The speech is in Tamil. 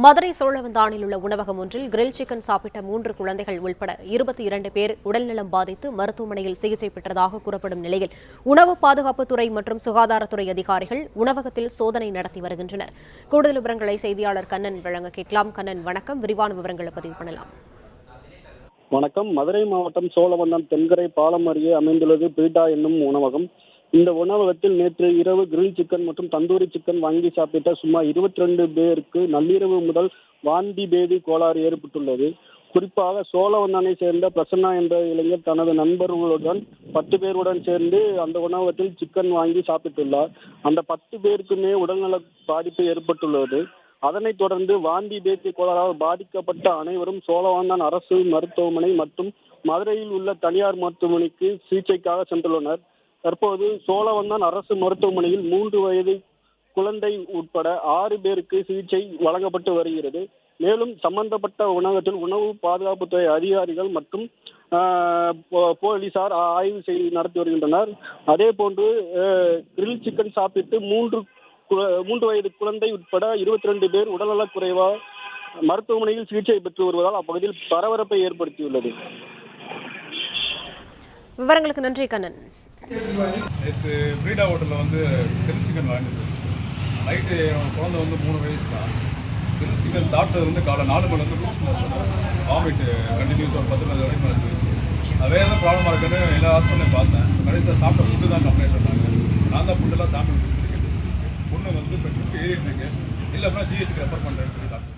மதுரை சோழவந்தானில் உள்ள உணவகம் ஒன்றில் கிரில் சிக்கன் சாப்பிட்ட 3 குழந்தைகள் உள்பட 22 பேர் உடல்நலம் பாதித்து மருத்துவமனையில் சிகிச்சை பெற்றதாக கூறப்படும் நிலையில் உணவு பாதுகாப்புத்துறை மற்றும் சுகாதாரத்துறை அதிகாரிகள் உணவகத்தில் சோதனை நடத்தி வருகின்றனர். கூடுதல் விவரங்களை செய்தியாளர் கண்ணன் வழங்க கேட்கலாம். கண்ணன், வணக்கம். விரிவான விவரங்களை பதிவு பண்ணலாம். வணக்கம். மதுரை மாவட்டம் சோழவந்தான் தென்கரை பாலம் அருகே அமைந்துள்ளது பீட்டா என்னும் உணவகம். இந்த உணவகத்தில் நேற்று இரவு கிரில் சிக்கன் மற்றும் தந்தூரி சிக்கன் வாங்கி சாப்பிட்ட சுமார் 22 பேருக்கு நள்ளிரவு முதல் வாந்தி பேதி கோளாறு ஏற்பட்டுள்ளது. குறிப்பாக சோழவந்தானை சேர்ந்த பிரசன்னா என்ற இளைஞர் தனது நண்பர்களுடன் 10 பேருடன் சேர்ந்து அந்த உணவகத்தில் சிக்கன் வாங்கி சாப்பிட்டுள்ளார். அந்த 10 பேருக்குமே உடல்நல பாதிப்பு ஏற்பட்டுள்ளது. அதனைத் தொடர்ந்து வாந்தி பேதி கோளாறால் பாதிக்கப்பட்ட அனைவரும் சோழவந்தான் அரசு மருத்துவமனை மற்றும் மதுரையில் உள்ள தனியார் மருத்துவமனைக்கு சிகிச்சைக்காக சென்றுள்ளனர். தற்போது சோழவந்தான் அரசு மருத்துவமனையில் 3 வயது குழந்தை உட்பட 6 பேருக்கு சிகிச்சை வழங்கப்பட்டு வருகிறது. மேலும் சம்பந்தப்பட்ட உணவகத்தில் உணவு பாதுகாப்புத்துறை அதிகாரிகள் மற்றும் போலீசார் ஆய்வு நடத்தி வருகின்றனர். அதே போன்று கிரில் சிக்கன் சாப்பிட்டு 3 வயது குழந்தை உட்பட 22 பேர் உடல்நலக் குறைவாக மருத்துவமனையில் சிகிச்சை பெற்று வருவதால் அப்பகுதியில் பரபரப்பை ஏற்படுத்தியுள்ளது. விவரங்களுக்கு நன்றி கண்ணன். நேற்று பீட்டா ஹோட்டலில் கிரில் சிக்கன் வாங்கிட்டு நைட்டு குழந்தை 3 வயசு தான். கிரில் சிக்கன் சாப்பிட்டது காலை 4 மணி லூஸ் வாமிட்டு கண்டினியூஸ் ஒரு 10 மணி வரைக்கும் இருந்துச்சு. அதே தான் ப்ராப்ளமாக இருக்குன்னு எல்லா ஹாஸ்பிட்டலையும் பார்த்தேன். கடைசியில் சாப்பிட்ட ஃபுட்டு தான் கம்ப்ளைண்ட் பண்ணாங்க. நான் தான் ஃபுட்டெல்லாம் சாம்பிள் கொடுத்துருக்கேன். பொண்ணு இப்போ ட்ரிப் ஏறிட்டு இருக்கு. இல்லை அப்படின்னா ஜிஹெச்சுக்கு ரெஃபர் பண்ணுறேன்னு சொல்லி டாக்டர்